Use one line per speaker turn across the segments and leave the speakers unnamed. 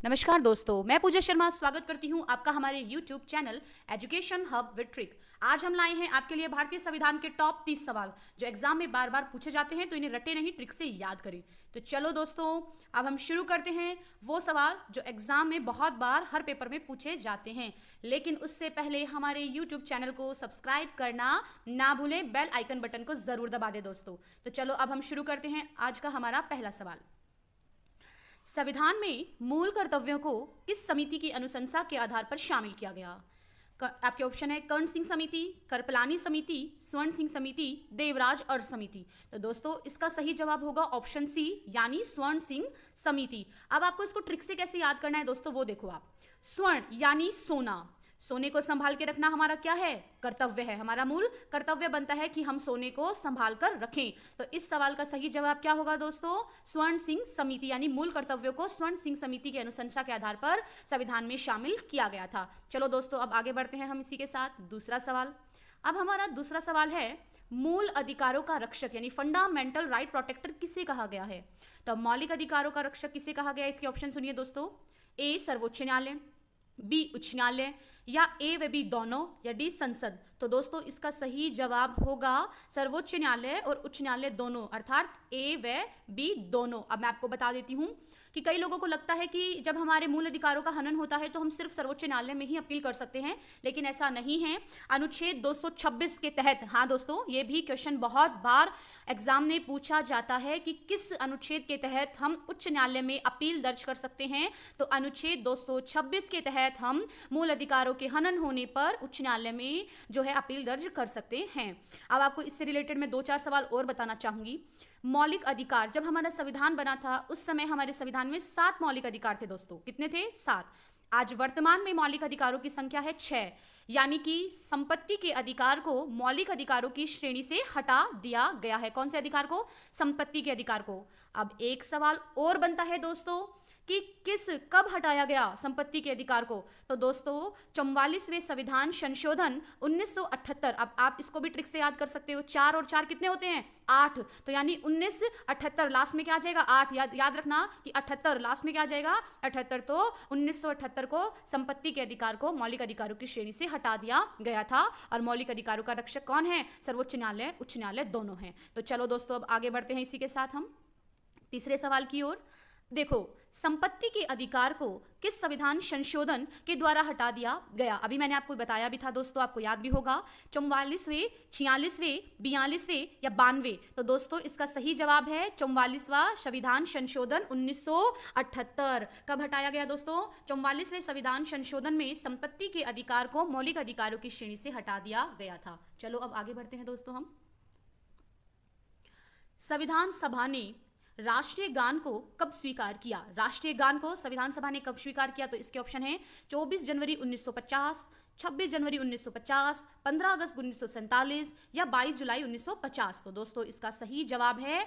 नमस्कार दोस्तों, मैं पूजा शर्मा स्वागत करती हूं आपका हमारे YouTube channel education hub with trick. आज हम लाए हैं आपके लिए भारतीय संविधान के टॉप 30 सवाल जो एग्जाम में बार बार पूछे जाते हैं, तो इन्हें रटे नहीं ट्रिक से याद करें। तो चलो दोस्तों, अब हम शुरू करते हैं वो सवाल जो एग्जाम में बहुत बार हर पेपर में पूछे जाते हैं। लेकिन उससे पहले हमारे YouTube चैनल को सब्सक्राइब करना ना भूलें, बेल आइकन बटन को जरूर दबा दें दोस्तों। तो चलो अब हम शुरू करते हैं आज का हमारा पहला सवाल। संविधान में मूल कर्तव्यों को किस समिति की अनुशंसा के आधार पर शामिल किया गया? आपके ऑप्शन है कर्ण सिंह समिति, कृपलानी समिति, स्वर्ण सिंह समिति, देवराज अर्थ समिति। तो दोस्तों इसका सही जवाब होगा ऑप्शन सी यानी स्वर्ण सिंह समिति। अब आपको इसको ट्रिक से कैसे याद करना है दोस्तों, वो देखो आप। स्वर्ण यानी सोना, सोने को संभाल के रखना हमारा क्या है? कर्तव्य है। हमारा मूल कर्तव्य बनता है कि हम सोने को संभाल कर रखें। तो इस सवाल का सही जवाब क्या होगा दोस्तों? स्वर्ण सिंह समिति, यानी मूल कर्तव्यों को स्वर्ण सिंह समिति की अनुशंसा के आधार पर संविधान में शामिल किया गया था। चलो दोस्तों अब आगे बढ़ते हैं हम इसी के साथ दूसरा सवाल। अब हमारा दूसरा सवाल है मूल अधिकारों का रक्षक यानी फंडामेंटल राइट प्रोटेक्टर किसे कहा गया है? तो मौलिक अधिकारों का रक्षक किसे कहा गया है? इसके ऑप्शन सुनिए दोस्तों। ए सर्वोच्च न्यायालय, बी उच्च न्यायालय, या ए व बी दोनों, या डी संसद। तो दोस्तों इसका सही जवाब होगा सर्वोच्च न्यायालय और उच्च न्यायालय दोनों, अर्थात ए व बी दोनों। अब मैं आपको बता देती हूं कि कई लोगों को लगता है कि जब हमारे मूल अधिकारों का हनन होता है तो हम सिर्फ सर्वोच्च न्यायालय में ही अपील कर सकते हैं, लेकिन ऐसा नहीं है। अनुच्छेद 226 के तहत, हाँ दोस्तों ये भी क्वेश्चन बहुत बार एग्जाम में पूछा जाता है कि किस अनुच्छेद के तहत हम उच्च न्यायालय में अपील दर्ज कर सकते हैं। तो अनुच्छेद 226 के तहत हम मूल अधिकारों के हनन होने पर उच्च न्यायालय में जो है अपील दर्ज कर सकते हैं। अब आपको इससे रिलेटेड मैं 2-4 सवाल और बताना चाहूंगी। मौलिक अधिकार, जब हमारा संविधान बना था उस समय हमारे संविधान में 7 मौलिक अधिकार थे दोस्तों। कितने थे? 7। आज वर्तमान में मौलिक अधिकारों की संख्या है 6, यानी कि संपत्ति के अधिकार को मौलिक अधिकारों की श्रेणी से हटा दिया गया है। कौन से अधिकार को? संपत्ति के अधिकार को। अब एक सवाल और बनता है दोस्तों कि कब हटाया गया संपत्ति के अधिकार को? तो दोस्तों 44वें संविधान संशोधन 1978। अब आप इसको भी ट्रिक से याद कर सकते हो। 4 और 4 कितने होते हैं? 8। तो यानी 1978 लास्ट में क्या आ जाएगा? 8। याद रखना कि 78 लास्ट में क्या आ जाएगा? 78। तो 1978 को संपत्ति के अधिकार को मौलिक अधिकारों की श्रेणी से हटा दिया गया था। और मौलिक अधिकारों का रक्षक कौन है? सर्वोच्च न्यायालय उच्च न्यायालय दोनों हैं। तो चलो दोस्तों अब आगे बढ़ते हैं इसी के साथ हम तीसरे सवाल की ओर। देखो, संपत्ति के अधिकार को किस संविधान संशोधन के द्वारा हटा दिया गया? अभी मैंने आपको बताया भी था दोस्तों, आपको याद भी होगा। 44वें, 46वें, 42वें या 92। तो दोस्तों इसका सही जवाब है 44वां संविधान संशोधन 1978। कब हटाया गया दोस्तों? 44वें संविधान संशोधन में संपत्ति के अधिकार को मौलिक अधिकारों की श्रेणी से हटा दिया गया था। चलो अब आगे बढ़ते हैं दोस्तों हम। संविधान सभा ने राष्ट्रीय गान को कब स्वीकार किया? राष्ट्रीय गान को संविधान सभा ने कब स्वीकार किया? तो इसके ऑप्शन है 24 जनवरी 1950, 26 जनवरी 1950, 15 अगस्त 1947 या 22 जुलाई 1950। तो दोस्तों इसका सही जवाब है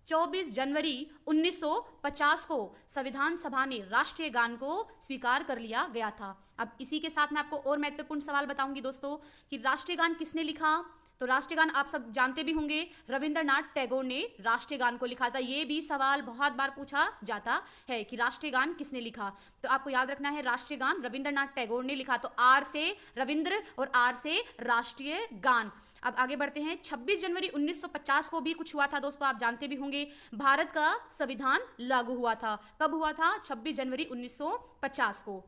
24 जनवरी 1950 को संविधान सभा ने राष्ट्रीय गान को स्वीकार कर लिया गया था। अब इसी के साथ मैं आपको और महत्वपूर्ण सवाल बताऊंगी दोस्तों कि राष्ट्रीय गान किसने लिखा? तो राष्ट्रीय गान आप सब जानते भी होंगे, रविंद्रनाथ टैगोर ने राष्ट्रीय गान को लिखा था। ये भी सवाल बहुत बार पूछा जाता है कि राष्ट्रीय गान किसने लिखा। तो आपको याद रखना है राष्ट्रीय गान रविंद्रनाथ टैगोर ने लिखा। तो आर से रविंद्र और आर से राष्ट्रीय गान। अब आगे बढ़ते हैं। 26 जनवरी 1950 को भी कुछ हुआ था दोस्तों, आप जानते भी होंगे। भारत का संविधान लागू हुआ था। कब हुआ था? 26 जनवरी 1950 को।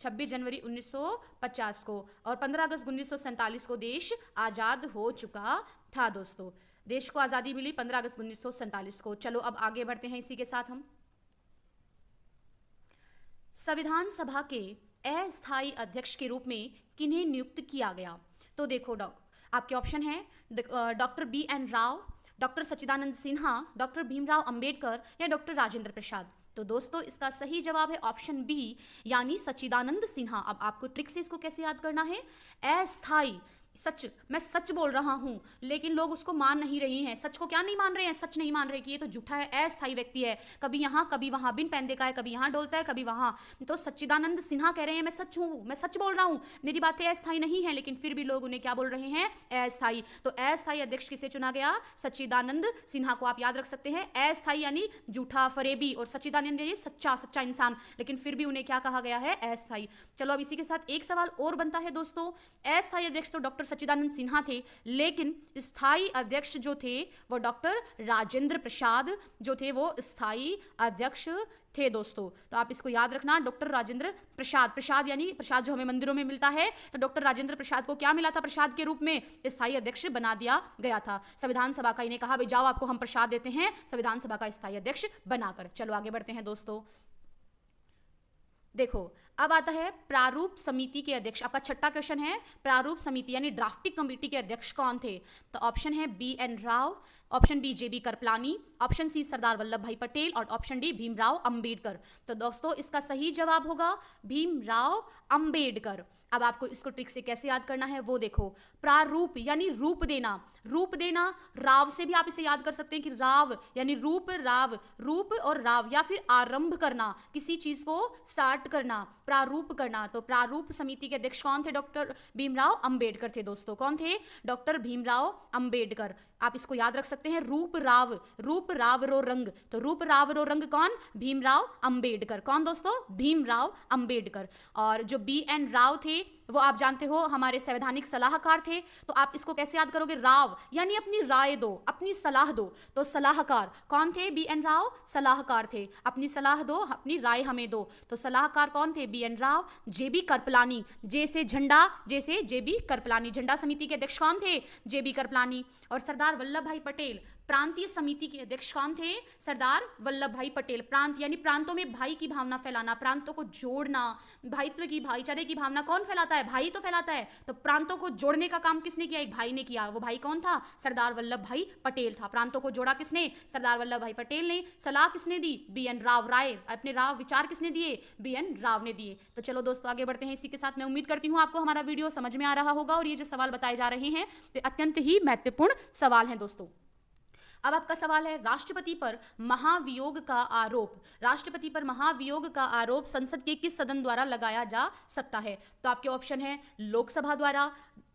26 जनवरी 1950 को। और 15 अगस्त 1947 को देश आजाद हो चुका था दोस्तों। देश को आजादी मिली 15 अगस्त 1947 को। चलो अब आगे बढ़ते हैं इसी के साथ हम। संविधान सभा के अस्थायी अध्यक्ष के रूप में किन्हें नियुक्त किया गया? तो देखो आपके ऑप्शन है डॉक्टर BN राव, डॉक्टर सच्चिदानंद सिन्हा, डॉक्टर भीमराव अंबेडकर या डॉक्टर राजेंद्र प्रसाद। तो दोस्तों इसका सही जवाब है ऑप्शन बी यानी सच्चिदानंद सिन्हा। अब आपको ट्रिक से इसको कैसे याद करना है? अस्थायी सच, मैं सच बोल रहा हूं, लेकिन लोग उसको मान नहीं रही हैं। सच को क्या नहीं मान रहे हैं? सच नहीं मान रहे कि ये तो झूठा है, अस्थायी व्यक्ति है, कभी यहाँ कभी वहां, बिन पैंदे का है, कभी यहाँ डोलता है कभी वहां। तो सच्चिदानंद सिन्हा कह रहे हैं मैं सच हूं, मैं सच बोल रहा हूं, मेरी बातें अस्थायी नहीं है, लेकिन फिर भी लोग उन्हें क्या बोल रहे हैं? अस्थायी। तो अस्थायी अध्यक्ष किसे चुना गया? सच्चिदानंद सिन्हा को। आप याद रख सकते हैं, अस्थायी यानी झूठा, फरेबी, और सच्चिदानंद यानी सच्चा, सच्चा इंसान, लेकिन फिर भी उन्हें क्या कहा गया है? अस्थायी। चलो अब इसी के साथ एक सवाल और बनता है दोस्तों। अस्थायी अध्यक्ष तो डॉक्टर सच्चिदानंद सिन्हा थे, लेकिन स्थायी अध्यक्ष जो थे वो डॉक्टर राजेंद्र प्रसाद जो थे, वो स्थायी अध्यक्ष थे दोस्तों। तो आप इसको याद रखना, डॉक्टर राजेंद्र प्रसाद, प्रसाद यानी प्रसाद जो हमें मंदिरों में मिलता है, तो डॉक्टर राजेंद्र प्रसाद को क्या मिला था? प्रसाद के रूप में स्थायी अध्यक्ष बना दिया गया था। संविधान सभा का इन्हें कहा भाई जाओ, आपको हम प्रसाद देते हैं, संविधान सभा का स्थायी अध्यक्ष बनाकर। चलो आगे बढ़ते हैं दोस्तों। देखो अब आता है प्रारूप समिति के अध्यक्ष। आपका छठा क्वेश्चन है, प्रारूप समिति यानी ड्राफ्टिंग कमेटी के अध्यक्ष कौन थे? तो ऑप्शन है B N Rao, option B JB Kripalani, option C Sardar Vallabh Bhai Patel, और ऑप्शन डी भीमराव अंबेडकर। तो दोस्तों इसका सही जवाब होगा भीमराव अंबेडकर। अब आपको इसको ट्रिक से कैसे याद करना है वो देखो। प्रारूप यानी रूप देना, रूप देना, राव से भी आप इसे याद कर सकते हैं कि राव यानी रूप, राव, रूप और राव, या फिर आरंभ करना, किसी चीज को स्टार्ट करना, प्रारूप करना। तो प्रारूप समिति के अध्यक्ष कौन थे? डॉक्टर भीमराव अंबेडकर थे दोस्तों। कौन थे? डॉक्टर भीमराव अंबेडकर। आप इसको याद रख सकते हैं, रूप राव, रूप राव रो रंग, तो रूप राव रो रंग कौन? भीमराव अंबेडकर। कौन दोस्तों? भीमराव अंबेडकर। और जो बी एन राव थे वो आप जानते हो हमारे संवैधानिक सलाहकार थे। तो आप इसको कैसे याद करोगे? राव यानी अपनी राय दो, अपनी सलाह दो, तो सलाहकार कौन थे? बी एन राव सलाहकार थे, अपनी सलाह दो, अपनी राय हमें दो। तो सलाहकार कौन थे? B N Rao. JB Kripalani, जैसे झंडा, जैसे जेबी कृपलानी, झंडा समिति के अध्यक्ष कौन थे? जेबी कृपलानी। और सरदार वल्लभ भाई पटेल, प्रांतीय समिति के अध्यक्ष कौन थे? सरदार वल्लभ भाई पटेल। प्रांत यानी प्रांतों में भाई की भावना फैलाना, प्रांतों को जोड़ना, भाईत्व की, भाईचारे की भावना कौन फैलाता है? भाई तो फैलाता है। तो प्रांतों को जोड़ने का काम किसने किया? एक भाई ने किया। वो भाई कौन था? सरदार वल्लभ भाई पटेल था। प्रांतों को जोड़ा किसने? सरदार वल्लभ भाई पटेल ने। सलाह किसने दी? B N Rao. राय, अपने राव, विचार किसने दिए? बी एन राव ने दिए। तो चलो दोस्तों आगे बढ़ते हैं इसी के साथ। मैं उम्मीद करती हूँ आपको हमारा वीडियो समझ में आ रहा होगा, और ये जो सवाल बताए जा रहे हैं वे अत्यंत ही महत्वपूर्ण सवाल हैं दोस्तों। अब आपका सवाल है, राष्ट्रपति पर महाभियोग का आरोप, राष्ट्रपति पर महाभियोग का आरोप संसद के किस सदन द्वारा लगाया जा सकता है? तो आपके ऑप्शन है लोकसभा द्वारा,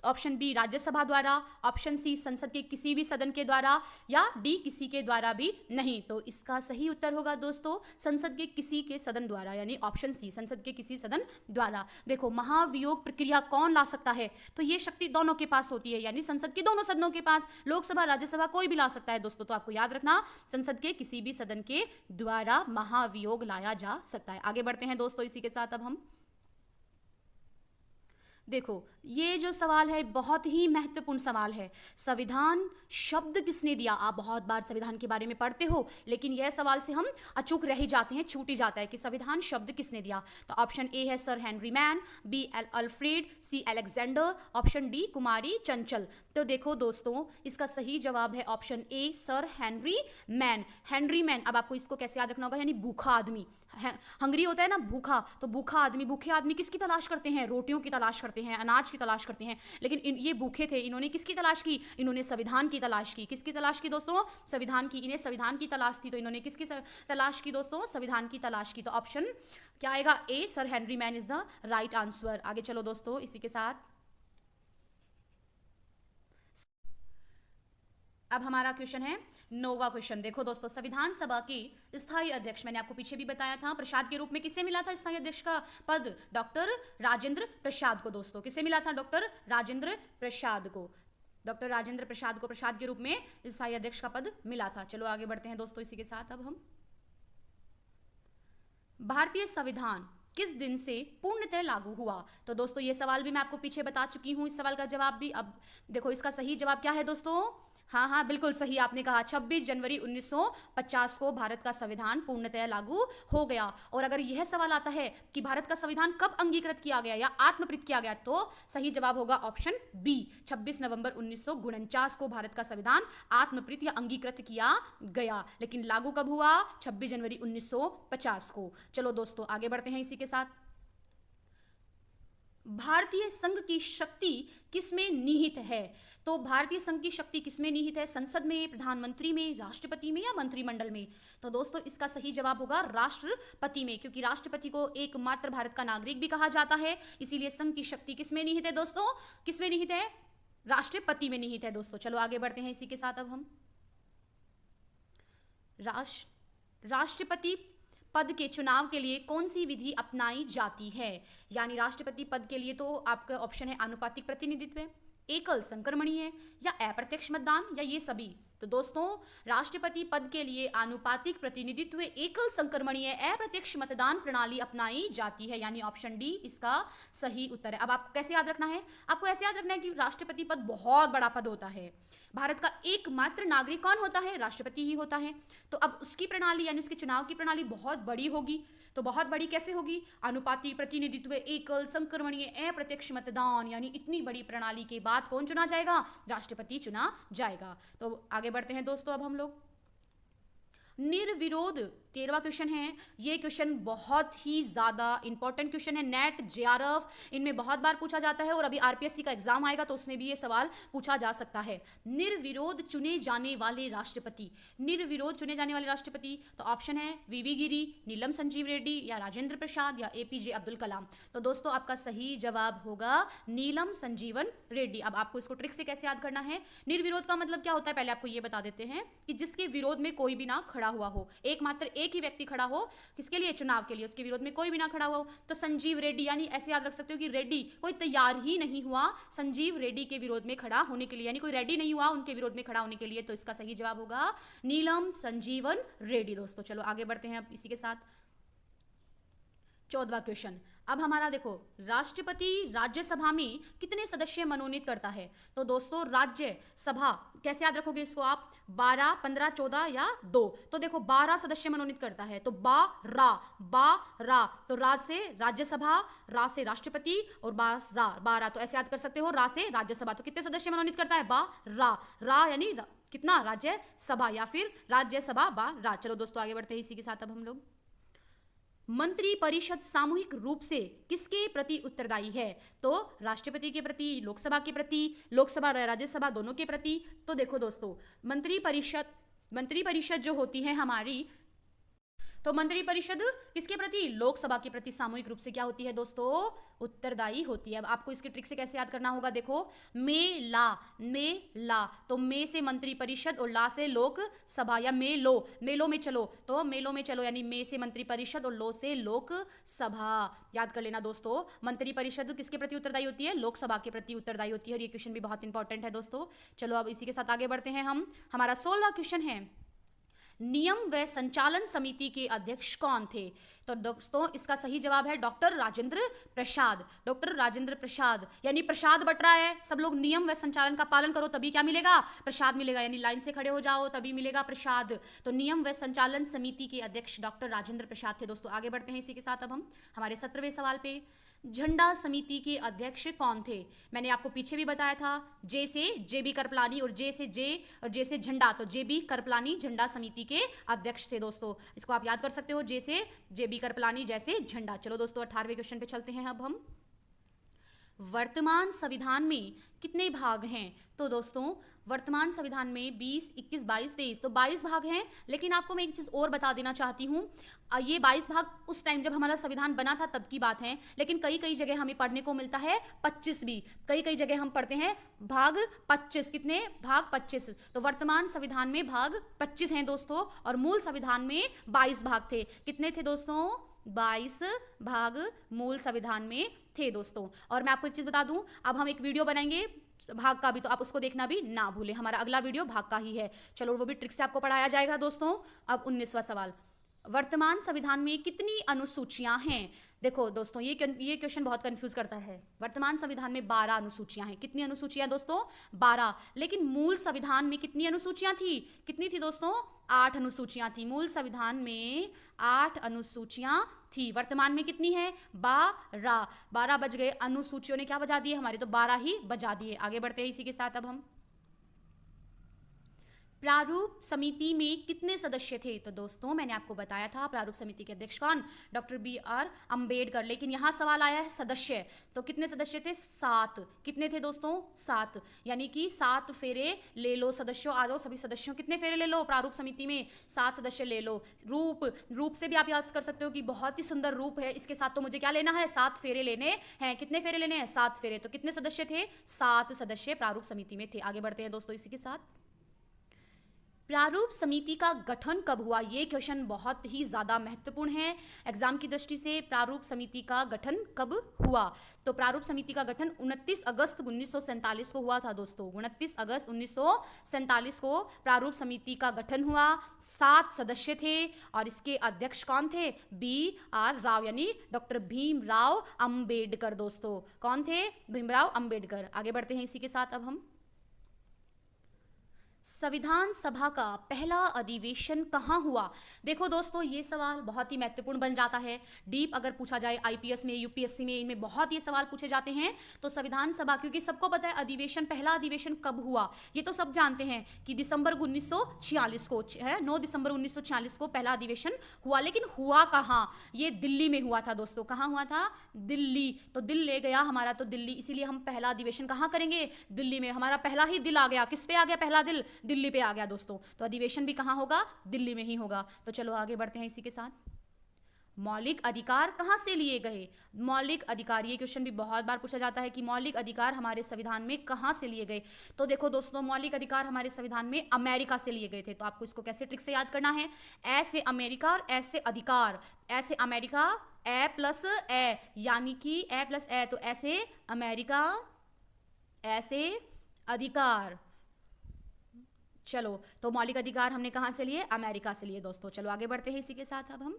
ऑप्शन बी राज्यसभा द्वारा, ऑप्शन सी संसद के किसी भी सदन के द्वारा, या डी किसी के द्वारा भी नहीं। तो इसका सही उत्तर होगा दोस्तों संसद के किसी के सदन द्वारा, यानी ऑप्शन सी संसद के किसी सदन द्वारा। देखो महाभियोग प्रक्रिया कौन ला सकता है? तो ये शक्ति दोनों के पास होती है, यानी संसद के दोनों सदनों के पास, लोकसभा राज्यसभा कोई भी ला सकता है दोस्तों। तो आपको याद रखना संसद के किसी भी सदन के द्वारा महाभियोग लाया जा सकता है। आगे बढ़ते हैं दोस्तों इसी के साथ। अब हम देखो ये जो सवाल है बहुत ही महत्वपूर्ण सवाल है। संविधान शब्द किसने दिया? आप बहुत बार संविधान के बारे में पढ़ते हो, लेकिन यह सवाल से हम अचूक रह ही जाते हैं, छूट ही जाता है कि संविधान शब्द किसने दिया। तो ऑप्शन ए है sir Henry Maine, B Alfred, C Alexander, option D Kumari Chanchal. तो देखो दोस्तों इसका सही जवाब है option A sir Henry Maine. Henry Maine, अब आपको इसको कैसे याद रखना होगा, यानी भूखा आदमी, हंगरी होता है ना भूखा, तो भूखा आदमी, भूखे आदमी किसकी तलाश करते हैं? रोटियों की तलाश करते हैं, अनाज की तलाश करते हैं। लेकिन ये भूखे थे, इन्होंने किसकी तलाश की? इन्होंने संविधान की तलाश की। किसकी तलाश की दोस्तों? संविधान की। इन्हें संविधान की तलाश थी, तो इन्होंने किसकी तलाश की दोस्तों? संविधान की तलाश की। तो ऑप्शन क्या आएगा? A sir Henry Maine is the right answer. आगे चलो दोस्तों इसी के साथ। अब हमारा क्वेश्चन है नौवां क्वेश्चन। देखो दोस्तों संविधान सभा के स्थायी अध्यक्ष, मैंने आपको पीछे भी बताया था, प्रसाद के रूप में किसे मिला था स्थायी अध्यक्ष का पद? डॉक्टर राजेंद्र प्रसाद को दोस्तों। किसे मिला था? डॉक्टर राजेंद्र प्रसाद को। डॉक्टर राजेंद्र प्रसाद को प्रसाद के रूप में स्थायी अध्यक्ष का पद मिला था। चलो आगे बढ़ते हैं दोस्तों इसी के साथ। अब हम भारतीय संविधान किस दिन से पूर्णतः लागू हुआ? तो दोस्तों ये सवाल भी मैं आपको पीछे बता चुकी हूं, इस सवाल का जवाब भी। अब देखो इसका सही जवाब क्या है दोस्तों? हाँ बिल्कुल सही आपने कहा, 26 जनवरी 1950 को भारत का संविधान पूर्णतः लागू हो गया। और अगर यह सवाल आता है कि भारत का संविधान कब अंगीकृत किया गया या आत्मप्रीत किया गया, तो सही जवाब होगा ऑप्शन बी 26 नवंबर 1949 को भारत का संविधान आत्मप्रीत या अंगीकृत किया गया। लेकिन लागू कब हुआ? 26 जनवरी 1950 को। चलो दोस्तों आगे बढ़ते हैं इसी के साथ। भारतीय संघ की शक्ति किसमें निहित है? तो भारतीय संघ की शक्ति किसमें निहित है? संसद में, प्रधानमंत्री में, राष्ट्रपति में या मंत्रिमंडल में? तो दोस्तों इसका सही जवाब होगा राष्ट्रपति में, क्योंकि राष्ट्रपति को एकमात्र भारत का नागरिक भी कहा जाता है। इसीलिए संघ की शक्ति किसमें निहित है दोस्तों? किसमें निहित है? राष्ट्रपति में निहित है दोस्तों। चलो आगे बढ़ते हैं इसी के साथ। अब हम राष्ट्रपति पद के चुनाव के लिए कौन सी विधि अपनाई जाती है? यानी राष्ट्रपति पद के लिए तो आपका ऑप्शन है आनुपातिक प्रतिनिधित्व, एकल संक्रमणीय या अप्रत्यक्ष मतदान या ये सभी। तो दोस्तों राष्ट्रपति पद के लिए आनुपातिक प्रतिनिधित्व, एकल संक्रमणीय, अप्रत्यक्ष मतदान प्रणाली अपनाई जाती है, यानी ऑप्शन डी इसका सही उत्तर है। अब आपको कैसे याद रखना है? आपको ऐसे याद रखना है कि राष्ट्रपति पद बहुत बड़ा पद होता है। भारत का एकमात्र नागरिक कौन होता है? राष्ट्रपति ही होता है। तो अब उसकी प्रणाली यानी उसके चुनाव की प्रणाली बहुत बड़ी होगी। तो बहुत बड़ी कैसे होगी? अनुपातिक प्रतिनिधित्व, एकल संक्रमणीय, अप्रत्यक्ष मतदान, यानी इतनी बड़ी प्रणाली के बाद कौन चुना जाएगा? राष्ट्रपति चुना जाएगा। तो आगे बढ़ते हैं दोस्तों। अब हम लोग निर्विरोध 13वां क्वेश्चन है। ये क्वेश्चन बहुत ही ज्यादा इंपॉर्टेंट क्वेश्चन है। नेट, जेआरएफ इनमें बहुत बार पूछा जाता है और अभी आरपीएससी का एग्जाम आएगा तो उसमें भी ये सवाल पूछा जा सकता है। निर्विरोध चुने जाने वाले राष्ट्रपति, निर्विरोध चुने जाने वाले राष्ट्रपति, तो ऑप्शन है वीवी गिरी, नीलम संजीव रेड्डी या राजेंद्र प्रसाद या एपीजे अब्दुल कलाम। तो दोस्तों आपका सही जवाब होगा नीलम संजीवन रेड्डी। अब आपको इसको ट्रिक से कैसे याद करना है? निर्विरोध का मतलब क्या होता है पहले आपको ये बता देते हैं कि जिसके विरोध में कोई भी ना खड़ा हुआ हो, एकमात्र एक ही व्यक्ति खड़ा हो, किसके लिए? चुनाव के लिए, उसके विरोध में कोई भी ना खड़ा हुआ हो। तो संजीव रेड्डी, यानी ऐसे याद रख सकते हो कि रेड्डी कोई तैयार ही नहीं हुआ संजीव रेड्डी के विरोध में खड़ा होने के लिए, यानी कोई रेडी नहीं हुआ उनके विरोध में खड़ा होने के लिए। तो इसका सही जवाब होगा नीलम संजीवन रेड्डी दोस्तों। चलो आगे बढ़ते हैं अब इसी के साथ 14वां क्वेश्चन। अब हमारा देखो, राष्ट्रपति राज्यसभा में कितने सदस्य मनोनीत करता है? तो दोस्तों राज्यसभा कैसे याद रखोगे इसको आप? 12, 15, 14 या 2? तो देखो 12 सदस्य मनोनीत करता है, तो 12 तो राज से राज्यसभा, रा से राष्ट्रपति और 12 तो ऐसे याद कर सकते हो, रा से राज्यसभा। तो कितने सदस्य मनोनीत करता है? 12। रा यानी कितना? राज्यसभा या फिर राज्यसभा 12। चलो दोस्तों आगे बढ़ते हैं इसी के साथ। अब हम लोग मंत्री परिषद सामूहिक रूप से किसके प्रति उत्तरदायी है? तो राष्ट्रपति के प्रति, लोकसभा के प्रति, लोकसभा राज्यसभा दोनों के प्रति। तो देखो दोस्तों मंत्री परिषद जो होती है हमारी, तो मंत्री परिषद किसके प्रति? लोकसभा के प्रति सामूहिक रूप से क्या होती है दोस्तों? उत्तरदायी होती है। अब आपको इसकी ट्रिक से कैसे याद करना होगा? देखो मेला, तो मे से मंत्री परिषद और ला से लोकसभा या मेलो में चलो, तो मेलो में चलो यानी मे से मंत्री परिषद और लो से लोकसभा। याद कर लेना दोस्तों, मंत्री परिषद किसके प्रति उत्तरदायी होती है? लोकसभा के प्रति उत्तरदायी होती है। और ये क्वेश्चन भी बहुत इंपॉर्टेंट है दोस्तों। चलो अब इसी के साथ आगे बढ़ते हैं हम। हमारा 16वां क्वेश्चन है, नियम व संचालन समिति के अध्यक्ष कौन थे? तो दोस्तों इसका सही जवाब है डॉक्टर राजेंद्र प्रसाद। डॉक्टर राजेंद्र प्रसाद, यानी प्रसाद बट रहा है, सब लोग नियम व संचालन का पालन करो तभी क्या मिलेगा? प्रसाद मिलेगा, यानी लाइन से खड़े हो जाओ तभी मिलेगा प्रसाद। तो नियम व संचालन समिति के अध्यक्ष डॉक्टर राजेंद्र प्रसाद थे दोस्तों। आगे बढ़ते हैं इसी के साथ। अब हम हमारे 17वें सवाल पे, झंडा समिति के अध्यक्ष कौन थे? मैंने आपको पीछे भी बताया था, जे से जेबी करपलानी और जे से झंडा, तो जेबी करपलानी झंडा समिति के अध्यक्ष थे दोस्तों। इसको आप याद कर सकते हो, जे से जेबी करपलानी, जैसे झंडा। चलो दोस्तों 18वें क्वेश्चन पे चलते हैं अब हम। वर्तमान संविधान में कितने भाग हैं? तो दोस्तों वर्तमान संविधान में 20, 21, 22, 23 तो 22 भाग हैं। लेकिन आपको मैं एक चीज़ और बता देना चाहती हूँ, ये 22 भाग उस टाइम जब हमारा संविधान बना था तब की बात है, लेकिन कई जगह हमें पढ़ने को मिलता है 25 भी। कई जगह हम पढ़ते हैं भाग 25। कितने भाग? 25। तो वर्तमान संविधान में भाग 25 हैं दोस्तों, और मूल संविधान में 22 भाग थे। कितने थे दोस्तों? 22 भाग मूल संविधान में थे दोस्तों। और मैं आपको एक चीज़ बता दूं, अब हम एक वीडियो बनाएंगे भाग का भी, तो आप उसको देखना भी ना भूलें। हमारा अगला वीडियो भाग का ही है। चलो वो भी ट्रिक से आपको पढ़ाया जाएगा दोस्तों। अब 19वां सवाल, वर्तमान संविधान में कितनी अनुसूचियां हैं? देखो दोस्तों ये क्वेश्चन बहुत कंफ्यूज करता है। वर्तमान संविधान में 12 अनुसूचियां हैं। कितनी अनुसूचियां दोस्तों? 12। लेकिन मूल संविधान में कितनी अनुसूचियां थी? कितनी थी दोस्तों? 8 अनुसूचियां थी। मूल संविधान में 8 अनुसूचियां थी। वर्तमान में कितनी है? 12। 12 बज गए, अनुसूचियों ने क्या बजा दिए हमारे? तो 12 ही बजा दिए। आगे बढ़ते हैं इसी के साथ। अब हम प्रारूप समिति में कितने सदस्य थे? तो दोस्तों मैंने आपको बताया था प्रारूप समिति के अध्यक्ष कौन, डॉक्टर BR अम्बेडकर। लेकिन यहाँ सवाल आया है सदस्य, तो कितने सदस्य थे? 7। कितने थे दोस्तों? 7, यानी कि 7 फेरे ले लो सदस्यों, आ जाओ सभी सदस्यों, कितने फेरे ले लो प्रारूप समिति में? 7 सदस्य ले लो। रूप से भी आप याद कर सकते हो कि बहुत ही सुंदर रूप है, इसके साथ तो मुझे क्या लेना है? 7 फेरे लेने हैं। कितने फेरे लेने हैं? 7 फेरे। तो कितने सदस्य थे? 7 सदस्य प्रारूप समिति में थे। आगे बढ़ते हैं दोस्तों इसी के साथ। प्रारूप समिति का गठन कब हुआ? ये क्वेश्चन बहुत ही ज़्यादा महत्वपूर्ण है एग्जाम की दृष्टि से। प्रारूप समिति का गठन कब हुआ? तो प्रारूप समिति का गठन 29 अगस्त 1947 को हुआ था दोस्तों। 29 अगस्त 1947 को प्रारूप समिति का गठन हुआ। 7 सदस्य थे और इसके अध्यक्ष कौन थे? BR राव, यानी डॉक्टर भीमराव अंबेडकर दोस्तों। कौन थे? भीमराव अंबेडकर। आगे बढ़ते हैं इसी के साथ अब हम। संविधान सभा का पहला अधिवेशन कहाँ हुआ? देखो दोस्तों ये सवाल बहुत ही महत्वपूर्ण बन जाता है। डीप अगर पूछा जाए IPS में, UPSC में, इनमें बहुत ये सवाल पूछे जाते हैं। तो संविधान सभा, क्योंकि सबको पता है अधिवेशन, पहला अधिवेशन कब हुआ, ये तो सब जानते हैं कि दिसंबर 1946 को है, 9 दिसंबर 1946 को पहला अधिवेशन हुआ। लेकिन हुआ कहाँ? ये दिल्ली में हुआ था दोस्तों। कहाँ हुआ था? दिल्ली। तो दिल ले गया हमारा तो दिल्ली, इसीलिए हम पहला अधिवेशन कहाँ करेंगे? दिल्ली में। हमारा पहला ही दिल आ गया। किस पे आ गया पहला दिल? दिल्ली पे आ गया दोस्तों। तो अधिवेशन भी कहां होगा? दिल्ली में ही होगा। तो चलो आगे बढ़ते हैं इसी के साथ। मौलिक अधिकार कहां से लिए गए? मौलिक अधिकार, ये क्वेश्चन भी बहुत बार पूछा जाता है कि मौलिक अधिकार हमारे संविधान में कहां से लिए गए। तो देखो दोस्तों मौलिक अधिकार हमारे संविधान में अमेरिका से लिए गए थे। तो आपको इसको कैसे ट्रिक से याद करना है? ऐसे अमेरिका और ऐसे अधिकार। ऐसे अमेरिका ए प्लस ए, यानी कि ए प्लस ए, तो ऐसे अमेरिका ऐसे अधिकार। चलो तो मौलिक अधिकार हमने कहां से लिए? अमेरिका से लिए दोस्तों। चलो आगे बढ़ते हैं इसी के साथ अब हम।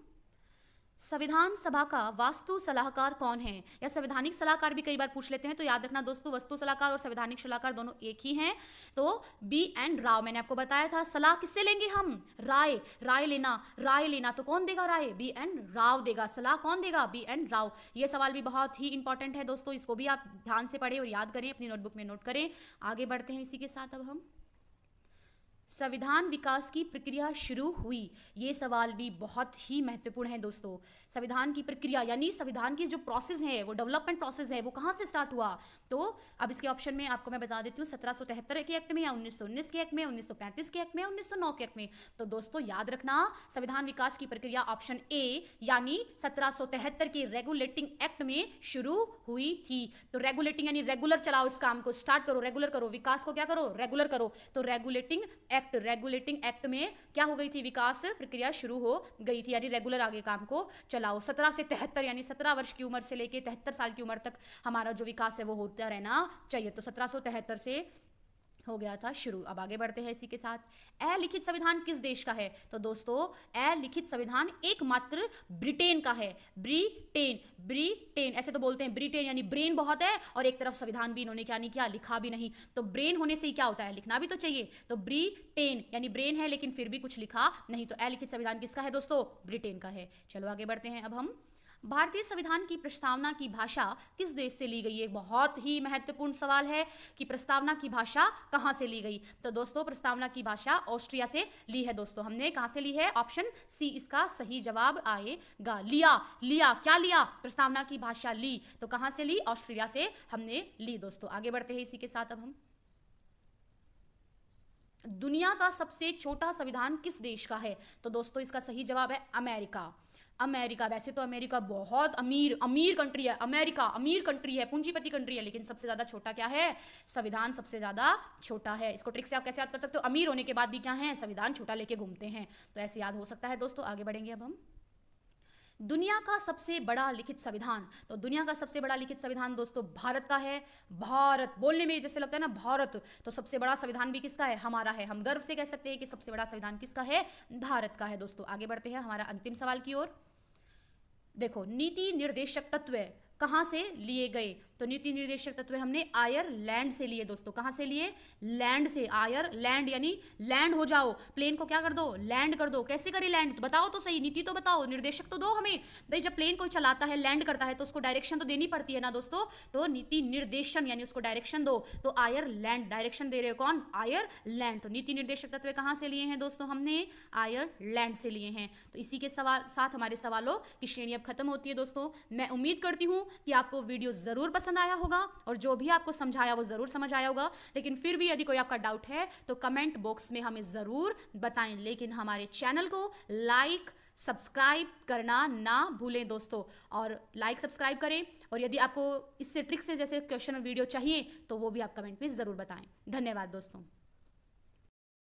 संविधान सभा का वास्तु सलाहकार कौन है? या संवैधानिक सलाहकार भी कई बार पूछ लेते हैं, तो याद रखना दोस्तों वस्तु सलाहकार और संवैधानिक सलाहकार दोनों एक ही हैं। तो BN राव, मैंने आपको बताया था। सलाह किससे लेंगे हम? राय लेना। तो कौन देगा राय? BN राव देगा। सलाह कौन देगा? BN राव। ये सवाल भी बहुत ही इंपॉर्टेंट है दोस्तों, इसको भी आप ध्यान से पढ़ें और याद करें, अपनी नोटबुक में नोट करें। आगे बढ़ते हैं इसी के साथ अब हम। संविधान विकास की प्रक्रिया शुरू हुई, ये सवाल भी बहुत ही महत्वपूर्ण है दोस्तों। संविधान की प्रक्रिया यानी संविधान की जो प्रोसेस है, वो डेवलपमेंट प्रोसेस है, वो कहाँ से स्टार्ट हुआ? तो अब इसके ऑप्शन में आपको मैं बता देती हूँ, 1773 के एक्ट में, या 1919 के एक्ट में, 1935 के एक्ट में, 1909 के एक्ट में। तो दोस्तों याद रखना संविधान विकास की प्रक्रिया ऑप्शन ए यानी 1773 के रेगुलेटिंग एक्ट में शुरू हुई थी। तो रेगुलेटिंग यानी रेगुलर चलाओ, इस काम को स्टार्ट करो, रेगुलर करो, विकास को क्या करो? रेगुलर करो। तो रेगुलेटिंग एक्ट में क्या हो गई थी? विकास प्रक्रिया शुरू हो गई थी, यानी रेगुलर आगे काम को चलाओ। 17 से 73 यानी 17 वर्ष की उम्र से लेके 73 साल की उम्र तक हमारा जो विकास है वो होता रहना चाहिए। तो 1773 से हो गया था शुरू। अब आगे बढ़ते हैं इसी के साथ। अलिखित संविधान किस देश का है? तो दोस्तों अलिखित संविधान एकमात्र ब्रिटेन का है। ब्रिटेन ऐसे तो बोलते हैं ब्रिटेन, यानी ब्रेन बहुत है और एक तरफ संविधान भी इन्होंने क्या नहीं किया? लिखा भी नहीं। तो ब्रेन होने से ही क्या होता है? लिखना भी तो चाहिए। तो ब्रिटेन यानी ब्रेन है लेकिन फिर भी कुछ लिखा नहीं। तो अलिखित संविधान किसका है दोस्तों? ब्रिटेन का है। चलो आगे बढ़ते हैं अब हम। भारतीय संविधान की प्रस्तावना की भाषा किस देश से ली गई? एक बहुत ही महत्वपूर्ण सवाल है कि प्रस्तावना की भाषा कहां से ली गई। तो दोस्तों प्रस्तावना की भाषा ऑस्ट्रिया से ली है दोस्तों। हमने कहां से ली है? ऑप्शन सी इसका सही जवाब आएगा। लिया क्या लिया? प्रस्तावना की भाषा ली। तो कहां से ली? ऑस्ट्रिया से हमने ली दोस्तों। आगे बढ़ते हैं इसी के साथ अब हम। दुनिया का सबसे छोटा संविधान किस देश का है? तो दोस्तों इसका सही जवाब है अमेरिका। वैसे तो अमेरिका बहुत अमीर कंट्री है। अमेरिका अमीर कंट्री है, पूंजीपति कंट्री है, लेकिन सबसे ज्यादा छोटा क्या है? संविधान सबसे ज्यादा छोटा है। इसको ट्रिक से आप कैसे याद कर सकते हो? अमीर होने के बाद भी क्या है? संविधान छोटा लेके घूमते हैं। तो ऐसे याद हो सकता है दोस्तों। आगे बढ़ेंगे अब हम। दुनिया का सबसे बड़ा लिखित संविधान। तो दुनिया का सबसे बड़ा लिखित संविधान दोस्तों भारत का है। भारत बोलने में जैसे लगता है ना भारत, तो सबसे बड़ा संविधान भी किसका है? हमारा है। हम गर्व से कह सकते हैं कि सबसे बड़ा संविधान किसका है? भारत का है दोस्तों। आगे बढ़ते हैं हमारा अंतिम सवाल की ओर। देखो नीति निर्देशक तत्व कहां से लिए गए? तो नीति निर्देशक तत्व हमने आयरलैंड से लिए दोस्तों। कहां से लिए? लैंड से। आयरलैंड यानी लैंड हो जाओ, प्लेन को क्या कर दो? लैंड कर दो। कैसे करे लैंड? तो बताओ तो सही, नीति तो बताओ, निर्देशक तो दो हमें भाई। जब प्लेन कोई चलाता है, लैंड करता है, तो उसको डायरेक्शन तो देनी पड़ती है ना दोस्तों। तो नीति निर्देशन यानी उसको डायरेक्शन दो। तो आयरलैंड, डायरेक्शन दे रहे हो कौन? आयरलैंड। तो नीति निर्देशक तत्व कहां से लिए हैं दोस्तों? हमने आयरलैंड से लिए हैं। तो इसी के साथ हमारे सवालों की श्रेणी अब खत्म होती है दोस्तों। मैं उम्मीद करती हूं कि आपको वीडियो जरूर पसंद आया होगा और जो भी आपको समझाया वो जरूर समझ आया होगा। लेकिन फिर भी यदि कोई आपका डाउट है तो कमेंट बॉक्स में हमें जरूर बताएं। लेकिन हमारे चैनल को लाइक सब्सक्राइब करना ना भूलें दोस्तों। और लाइक सब्सक्राइब करें, और यदि आपको इससे ट्रिक से जैसे क्वेश्चन और वीडियो चाहिए तो वो भी आप कमेंट में जरूर बताएं। धन्यवाद दोस्तों।